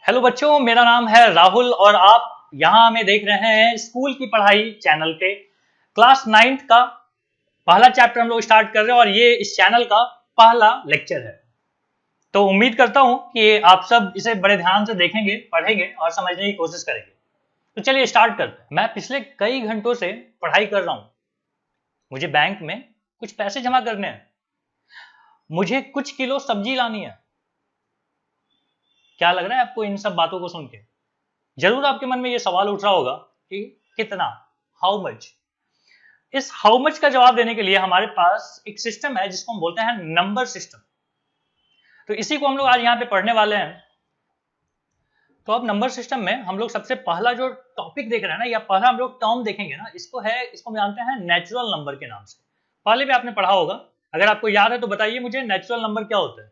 Hello बच्चों, मेरा नाम है राहुल और आप यहाँ हमें देख रहे हैं स्कूल की पढ़ाई चैनल पे। क्लास 9th का पहला चैप्टर हम लोग स्टार्ट कर रहे हैं और ये इस चैनल का पहला लेक्चर है। तो उम्मीद करता हूँ कि आप सब इसे बड़े ध्यान से देखेंगे, पढ़ेंगे और समझने की कोशिश करेंगे। तो चलिए स्टार्ट करते हैं। मैं पिछले कई घंटों से पढ़ाई कर रहा हूँ। मुझे बैंक में कुछ पैसे जमा करने हैं, मुझे कुछ किलो सब्जी लानी है। क्या लग रहा है आपको इन सब बातों को सुन के? जरूर आपके मन में ये सवाल उठ रहा होगा कि कितना, हाउ मच। इस हाउ मच का जवाब देने के लिए हमारे पास एक सिस्टम है जिसको हम बोलते हैं नंबर सिस्टम। तो इसी को हम लोग आज यहाँ पे पढ़ने वाले हैं। तो अब नंबर सिस्टम में हम लोग सबसे पहला जो टॉपिक देख रहे हैं ना, या पहला हम लोग टर्म देखेंगे ना, इसको हम जानते हैं नेचुरल नंबर के नाम से। पहले भी आपने पढ़ा होगा, अगर आपको याद है तो बताइए मुझे, नेचुरल नंबर क्या होता है?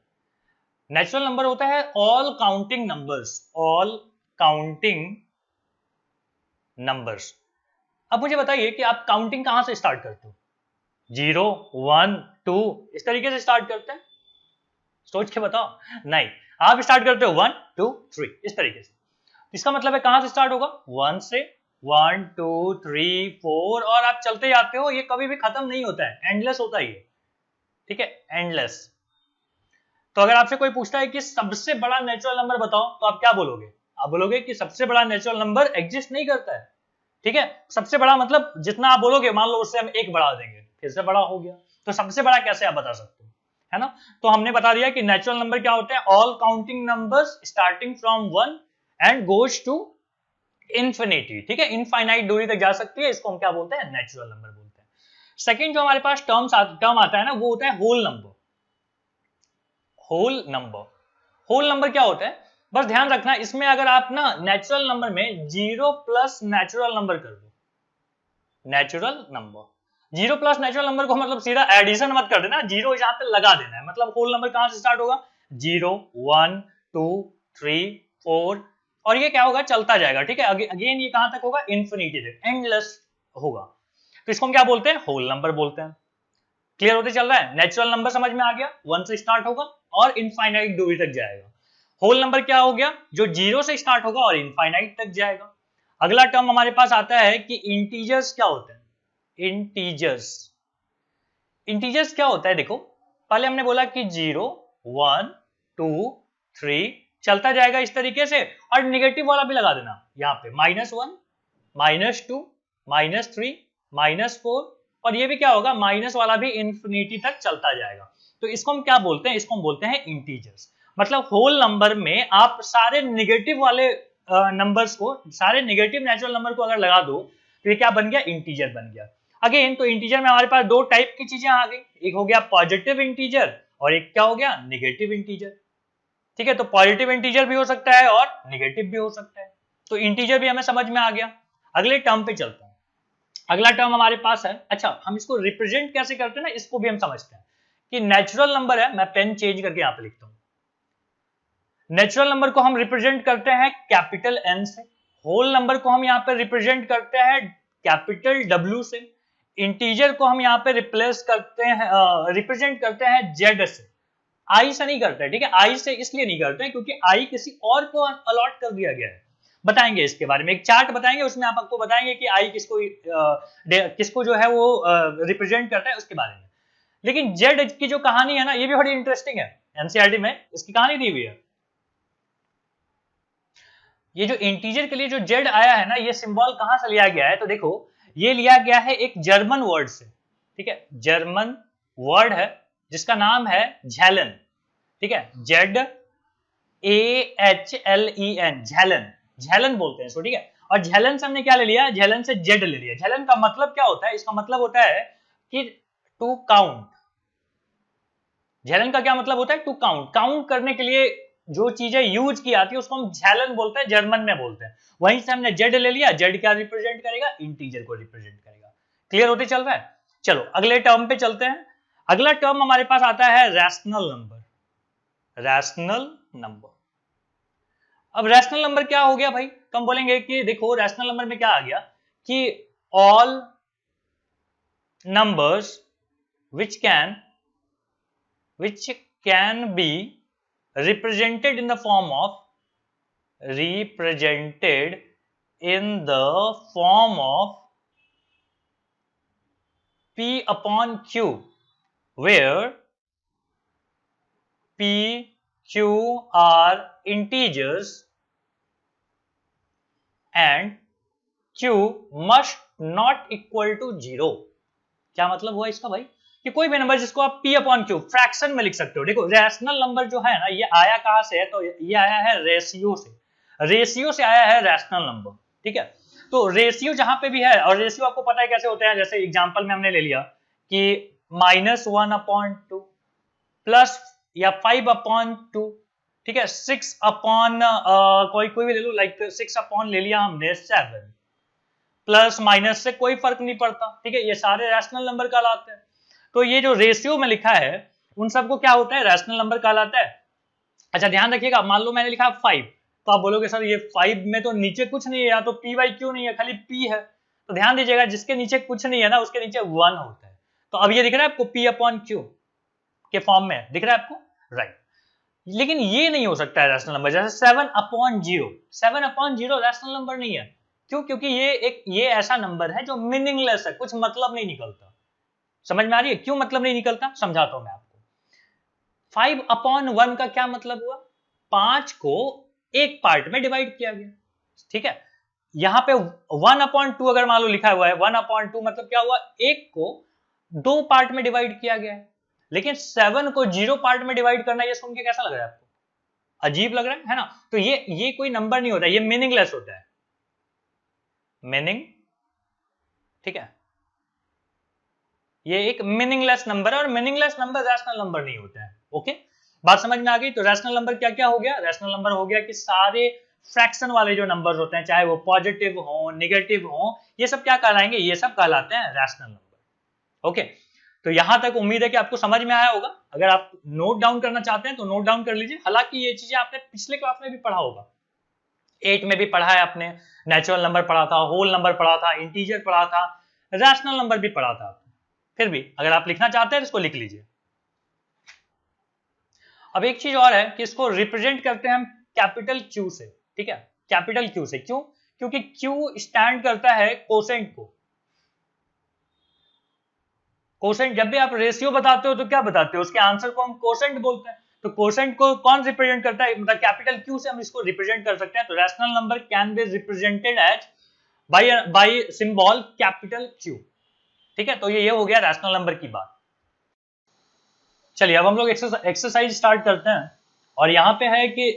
नेचुरल नंबर होता है all counting numbers, all counting numbers. अब मुझे बताइए कि आप काउंटिंग कहां से स्टार्ट करते हो? 0, 1, 2 इस तरीके से स्टार्ट करते हैं? सोच के बताओ। नहीं, आप स्टार्ट करते हो 1, 2, 3 इस तरीके से। इसका मतलब है कहां से स्टार्ट होगा? 1 से 1, 2, 3, 4 और आप चलते जाते हो। ये कभी भी खत्म नहीं होता है, एंडलेस होता है ये। ठीक है, एंडलेस। तो अगर आपसे कोई पूछता है कि सबसे बड़ा नेचुरल नंबर बताओ, तो आप क्या बोलोगे? आप बोलोगे कि सबसे बड़ा नेचुरल नंबर एग्जिस्ट नहीं करता है। ठीक है, सबसे बड़ा मतलब जितना आप बोलोगे, मान लो उससे हम 1 बढ़ा देंगे, फिर से बड़ा हो गया। तो सबसे बड़ा कैसे आप बता सकते हो, है ना? तो हमने बता दिया कि नेचुरल नंबर क्या होते हैं? All counting numbers starting from 1 and goes to infinity. ठीक है, इनफाइनाइट दूरी तक जा सकती है, इसको हम क्या बोलते हैं? नेचुरल नंबर बोलते हैं। सेकेंड जो हमारे पास टर्म आता है ना, वो होता है whole number. Whole number, whole number क्या होता है? बस ध्यान रखना, इसमें अगर आप ना नेचुरल नंबर में 0 प्लस नेचुरल नंबर कर दो, natural number 0 plus natural number को मतलब सीधा एडिशन मत कर देना, 0 यहां पे लगा देना है। मतलब होल नंबर कहां से स्टार्ट होगा? 0, 1, 2, 3, 4 और ये क्या होगा? चलता जाएगा। ठीक है, अगेन ये कहां तक होगा? इन्फिनिटी तक, एंडलेस होगा। तो इसको हम क्या बोलते हैं? होल नंबर बोलते हैं। क्लियर होते चल रहा है? नेचुरल नंबर समझ में आ गया, 1 से स्टार्ट होगा और इनफाइनाइट दूरी तक जाएगा। होल नंबर क्या हो गया? जो 0 से स्टार्ट होगा और इनफाइनाइट तक जाएगा। अगला टर्म हमारे पास आता है कि इंटीजर्स क्या होते हैं? इंटीजर्स, इंटीजर्स क्या होता है? देखो, पहले हमने बोला कि 0, 1, 2, 3 चलता जाएगा इस तरीके से, और नेगेटिव वाला भी लगा देना यहाँ पे, -1, -2, -3, -4 और ये भी क्या होगा? माइनस वाला भी इन्फिनिटी तक चलता जाएगा। तो इसको हम क्या बोलते हैं? इसको हम बोलते हैं इंटीजर्स। मतलब होल नंबर में आप सारे नेगेटिव वाले नंबर्स को, सारे नेगेटिव नेचुरल नंबर को अगर लगा दो, तो ये क्या बन गया? इंटीजर बन गया। अगेन तो इंटीजर में हमारे पास दो टाइप की चीजें आ गई, एक हो गया पॉजिटिव इंटीजर और एक क्या हो गया? Negative integer. ठीक है, तो पॉजिटिव इंटीजर भी हो सकता है और नेगेटिव भी हो सकता है। तो इंटीजर भी हमें समझ में आ गया। अगले टर्म पे चलते हैं। अगला टर्म हमारे पास है, अच्छा हम इसको रिप्रेजेंट कैसे करते हैं ना, इसको भी हम समझते हैं कि नेचुरल नंबर है। मैं पेन चेंज करके यहां पे लिखता हूं। नेचुरल नंबर को हम रिप्रेजेंट करते हैं कैपिटल एन से, होल नंबर को हम यहां पे रिप्रेजेंट करते हैं कैपिटल डब्ल्यू से, इंटीजर को हम यहां पे रिप्रेजेंट करते हैं जेड से। आई से नहीं करते, ठीक है? आई से इसलिए नहीं करते हैं क्योंकि आई किसी और को अलॉट कर दिया गया है। बताएंगे इसके बारे में, एक चार्ट बताएंगे, उसमें आप आपको बताएंगे कि आई किसको जो है वो रिप्रेजेंट करता है, उसके बारे में। लेकिन जेड की जो कहानी है ना, ये भी बड़ी इंटरेस्टिंग है। एनसीईआरटी में इसकी कहानी दी हुई है। ये जो इंटीजर के लिए जो जेड आया है ना, ये सिंबल कहां से लिया गया है? तो देखो, ये लिया गया है एक जर्मन वर्ड से। ठीक है, जर्मन वर्ड है जिसका नाम है झेलन। ठीक है, ZAHLEN, झेलन, झेलन बोलते हैं इसको। ठीक है, और झेलन से हमने क्या ले लिया? झेलन से जेड ले लिया। झेलन का मतलब क्या होता है? इसका मतलब होता है कि टू काउंट। झेलन का क्या मतलब होता है? टू काउंट, काउंट करने के लिए जो चीजें यूज की आती है उसको हम झेलन बोलते हैं, जर्मन में बोलते हैं। वहीं से हमने जेड ले लिया। जेड क्या रिप्रेजेंट करेगा? इंटीजर को रिप्रेजेंट करेगा। क्लियर होते चल रहा है? चलो अगले टर्म पे चलते हैं। अगला टर्म हमारे पास आता है रैशनल नंबर। रैशनल नंबर, अब रैशनल नंबर क्या हो गया भाई? तो हम बोलेंगे कि देखो, रैशनल नंबर में क्या आ गया कि all numbers which can be represented in the form of represented in the form of P upon Q, where P, Q are integers and Q must not equal to 0। क्या मतलब हुआ इसका भाई कि कोई भी नंबर जिसको आप P अपॉन Q फ्रैक्शन में लिख सकते हो। देखो रैशनल नंबर जो है ना, ये आया कहां से है, तो ये आया है रेशियो से। रेशियो से आया है रैशनल नंबर, ठीक है। तो रेशियो जहां पे भी है, और रेशियो आपको पता है कैसे होते हैं, जैसे एग्जांपल में हमने ले लिया कि -1/2 प्लस या 5/2, ठीक है, 6 अपॉन कोई भी ले लो, लाइक 6 अपॉन ले लिया हमने 7, प्लस माइनस से कोई फर्क नहीं पड़ता, ठीक है, ये सारे रैशनल नंबर कहलाते हैं। तो ये जो रेशियो में लिखा है उन सबको क्या होता है, रैशनल नंबर कहलाता है। अच्छा ध्यान रखिएगा, मान लो मैंने लिखा 5, तो आप बोलोगे सर ये 5 में तो नीचे कुछ नहीं है, या तो P/Q नहीं है, खाली P है। तो ध्यान दीजिएगा, जिसके नीचे कुछ नहीं है ना, उसके नीचे 1 होता है। तो अब ये दिख रहा है आपको P/Q के फॉर्म में दिख रहा है आपको, राइट। लेकिन ये नहीं हो सकता है रैशनल नंबर, जैसे 7/0। 7/0 रैशनल नंबर नहीं है। क्यों? क्योंकि ये ऐसा नंबर है जो मीनिंगलेस है, कुछ मतलब नहीं निकलता। समझ में आ रही है क्यों मतलब नहीं निकलता? समझाता हूं मैं आपको। 5/1 का क्या मतलब हुआ? 5 को एक पार्ट में डिवाइड किया गया, ठीक है। यहां पे 1/2 अगर मान लो लिखा हुआ है, 1/2 मतलब क्या हुआ, एक को 2 पार्ट में डिवाइड किया गया है। लेकिन 7 को 0 पार्ट में डिवाइड करना, ये सुन के कैसा लग रहा है आपको? अजीब लग रहा है ना? तो ये कोई नंबर नहीं होता, ये मीनिंगलेस होता है, मीनिंग, ठीक है। ये एक मीनिंगलेस नंबर है, और मीनिंगलेस नंबर रैशनल नंबर नहीं होता है। ओके, बात समझ में आ गई? तो रैशनल नंबर क्या क्या हो गया? रैशनल नंबर हो गया कि सारे फ्रैक्शन वाले जो नंबर्स होते हैं, चाहे वो पॉजिटिव हो, नेगेटिव हो, ये सब क्या कहलाएंगे? ये सब कहलाते हैं रैशनल नंबर। ओके, तो यहां तक उम्मीद है कि आपको समझ में आया होगा। अगर आप नोट डाउन करना चाहते हैं तो नोट डाउन कर लीजिए। हालांकि ये चीजें आपने पिछले क्लास में भी पढ़ा होगा, 8 में भी पढ़ा है आपने, नेचुरल नंबर पढ़ा था, होल नंबर पढ़ा था, इंटीजर पढ़ा था, रैशनल नंबर भी पढ़ा था। फिर भी अगर आप लिखना चाहते हैं तो इसको लिख लीजिए। अब एक चीज और है कि इसको रिप्रेजेंट करते हैं हम कैपिटल Q से, ठीक है, कैपिटल Q से। क्यों? क्योंकि Q स्टैंड करता है कोसेंट को। कोसेंट, जब भी आप रेशियो बताते हो तो क्या बताते हो? उसके आंसर को हम कोसेंट बोलते हैं। तो कोसेंट को कौन रिप्रेजेंट करता है? मतलब कैपिटल Q से हम इसको रिप्रेजेंट कर सकते हैं। तो rational number can be represented as by symbol capital Q, ठीक है। तो ये हो गया रैशनल नंबर की बात। चलिए अब हम लोग एक्सरसाइज स्टार्ट करते हैं, और यहां पे है कि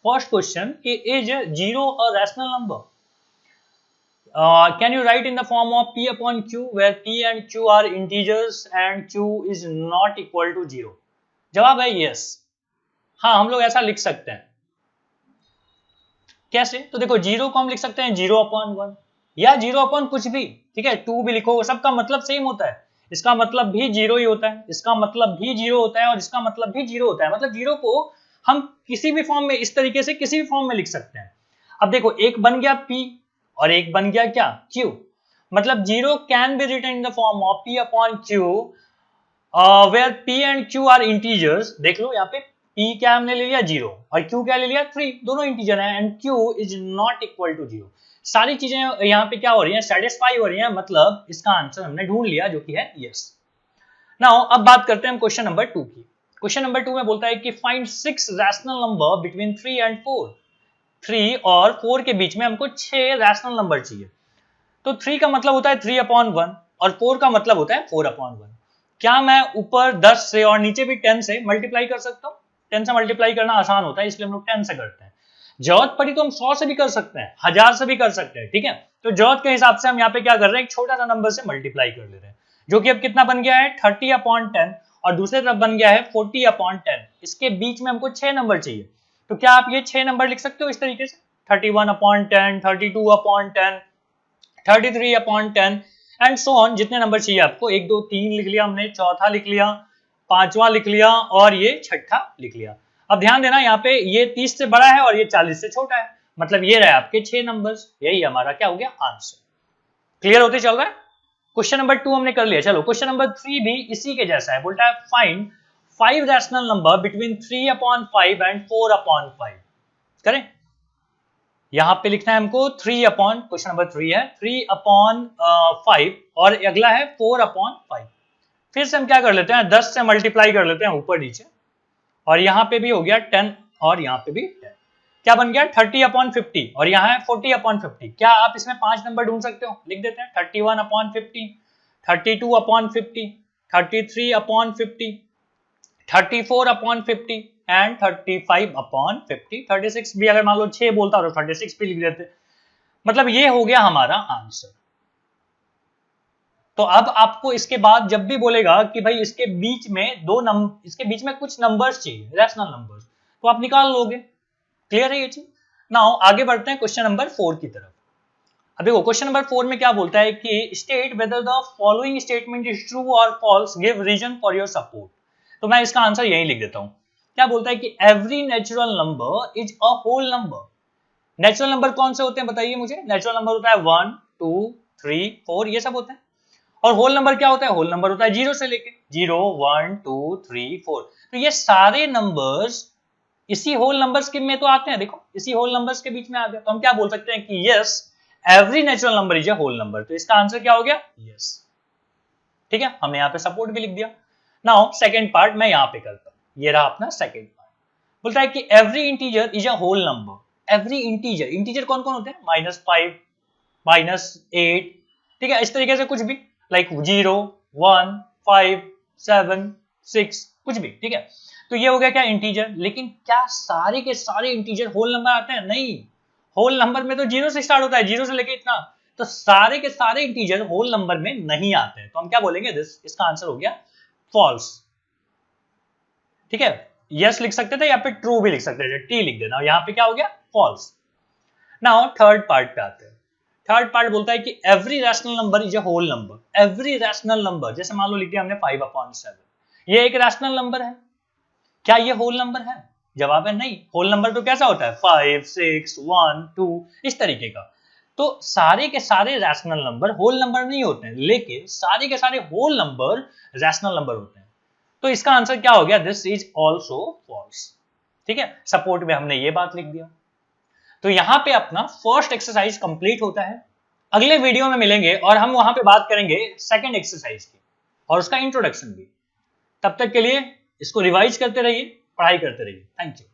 फर्स्ट क्वेश्चन कि is 0 a rational number? Can you write in the form of P/Q where P and Q are integers and Q is not equal to 0? जवाब है yes। हाँ, हम लोग ऐसा लिख सकते हैं। कैसे? तो देखो 0 को हम लिख सकते हैं 0/1 या 0 कुछ भी, ठीक है, 2 भी लिखो, सबका मतलब सेम होता है। इसका मतलब भी 0 ही होता है, इसका मतलब भी 0 होता है, और इसका मतलब भी 0 होता है। मतलब 0 को हम किसी भी फॉर्म में, इस तरीके से किसी भी फॉर्म में लिख सकते हैं। अब देखो एक बन गया P और एक बन गया क्या, Q। मतलब 0 can be written in the form of P/Q where P and Q are integers. देख लो यहाँ पे P क्या हमने ले लिया 0 और Q क्या ले लिया 3, दोनों इंटीजर हैं, and Q is not equal to 0। सारी चीजें यहाँ पे क्या हो रही हैं, सेटिस्फाई हो रही हैं, मतलब इसका आंसर हमने ढूंढ लिया जो कि है यस। नाउ अब बात करते हैं हम क्वेश्चन नंबर 2 की। क्वेश्चन नंबर 2 में बोलता है कि find 6 rational number between 3 and 4। 3 और 4 के बीच में हमको 6 रैशनल नंबर चाहिए। तो 3 का मतलब होता है 3/1 और 4 का मतलब होता है 4/1। क्या मैं ऊपर 10 से और नीचे भी 10 से मल्टीप्लाई कर सकता हूँ? 10 से मल्टीप्लाई करना आसान होता है, इसलिए हम लोग 10 से करते हैं। जरूरत पड़ी तो हम 100 से भी कर सकते हैं, 1000 से भी कर सकते हैं, ठीक है। तो जरूरत के हिसाब से हम यहाँ पे क्या कर रहे हैं, एक छोटा सा नंबर से मल्टीप्लाई कर ले रहे हैं, जो कि अब कितना बन गया है 30/10, और दूसरे तरफ बन गया है 40/10। इसके बीच में हमको 6 नंबर चाहिए। तो क्या आप ये 6 नंबर लिख सकते हो इस तरीके से, 31/10, 32/10, 33/10 एंड सो ऑन। जितने नंबर चाहिए आपको, 1 2 3 लिख लिया हमने, चौथा लिख लिया, पांचवा लिख लिया, और ये छठा लिख लिया। अब ध्यान देना यहाँ पे ये 30 से बड़ा है और ये 40 से छोटा है, मतलब ये रहे आपके 6 नंबर्स। यही हमारा क्या हो गया आंसर। क्लियर होते चल रहा है? क्वेश्चन नंबर 2 हमने कर लिया। चलो क्वेश्चन नंबर 3 भी इसी के जैसा है, बोलता है find 5 rational number between 3/5 and 4/5। करें? यहाँ पे लिखना है हमको 3 अपॉन, क्वेश्चन नंबर 3 है 3 अपॉन 5 और अगला है 4 अपॉन 5। फिर से हम क्या कर लेते हैं 10 से मल्टीप्लाई कर लेते हैं ऊपर नीचे, और यहाँ पे भी हो गया 10 और यहाँ पे भी 10। क्या बन गया 30 अपॉन 50 और यहाँ है 40 अपॉन 50। क्या आप इसमें 5 नंबर ढूंढ सकते हो? लिख देते हैं 31 upon 50, 32 upon 50, 33 upon 50, 34 upon 50 and 35 upon 50। 36 भी अगर मान लो 6 बोलता तो 36 भी लिख देते। मतलब ये हो गया हमारा आंसर। तो अब आपको इसके बाद जब भी बोलेगा कि भाई इसके बीच में इसके बीच में कुछ नंबर्स चाहिए, रैशनल नंबर्स, तो आप निकाल लोगे। क्लियर है ये चीज? नाउ आगे बढ़ते हैं क्वेश्चन नंबर 4 की तरफ। अब देखो क्वेश्चन नंबर 4 में क्या बोलता है कि state whether the following statement is true or false, give reason for your support. तो मैं इसका आंसर यही लिख देता हूं। क्या बोलता है कि every natural number is a whole number. Natural number कौन से होते हैं बताइए मुझे? नेचुरल नंबर होता है 1 2 3 4 ये सब होते हैं। और होल नंबर क्या होता है? होल नंबर होता है 0 से लेके 0 1 2 3 4। तो ये सारे नंबर्स इसी होल नंबर्स के में तो आते हैं। देखो इसी होल नंबर्स के बीच में आ गए, तो हम क्या बोल सकते हैं कि yes every natural number is a whole number. तो इसका आंसर क्या हो गया? यस। ठीक है, हमने यहाँ पे सपोर्ट भी लिख दिया। नाउ सेकंड पार्ट मैं यहाँ पे करता हूँ। ये रहा अपना सेकंड पार्ट। बोलता है कि every integer is a whole number. Every integer, integer कौन कौन होते हैं? -5 -8, ठीक है, इस तरीके से कुछ भी, लाइक 0 1 5 7 6 कुछ भी, ठीक है। तो ये हो गया क्या? इंटीजर। लेकिन क्या सारे के सारे इंटीजर होल नंबर आते हैं? नहीं, होल नंबर में तो 0 से स्टार्ट होता है, 0 से लेके इतना। तो सारे के सारे इंटीजर होल नंबर में नहीं आते हैं, तो हम क्या बोलेंगे? दिस, इसका आंसर हो गया फॉल्स। ठीक है, यस लिख सकते थे या फिर ट्रू भी लिख सकते थे, टी लिख देना। यहाँ पे क्या हो गया? फॉल्स। नाउ थर्ड पार्ट पे आते हैं। थर्ड पार्ट बोलता है कि every rational number is a whole number. Every rational number, जैसे मान लो लिख दिया हमने 5/7, ये एक रैशनल नंबर है। क्या ये होल नंबर है? जवाब है नहीं। होल नंबर तो कैसा होता है? 5 6 1 2 इस तरीके का। तो सारे के सारे रैशनल नंबर होल नंबर नहीं होते हैं, लेकिन सारे के सारे होल नंबर रैशनल नंबर होते हैं। तो इसका आंसर क्या हो गया? This is also false. ठीक है, सपोर्ट में हमने ये बात लिख दिया। तो यहां पे अपना फर्स्ट एक्सरसाइज कंप्लीट होता है। अगले वीडियो में मिलेंगे और हम वहां पे बात करेंगे सेकंड एक्सरसाइज की और उसका इंट्रोडक्शन भी। तब तक के लिए इसको रिवाइज करते रहिए, पढ़ाई करते रहिए। Thank you.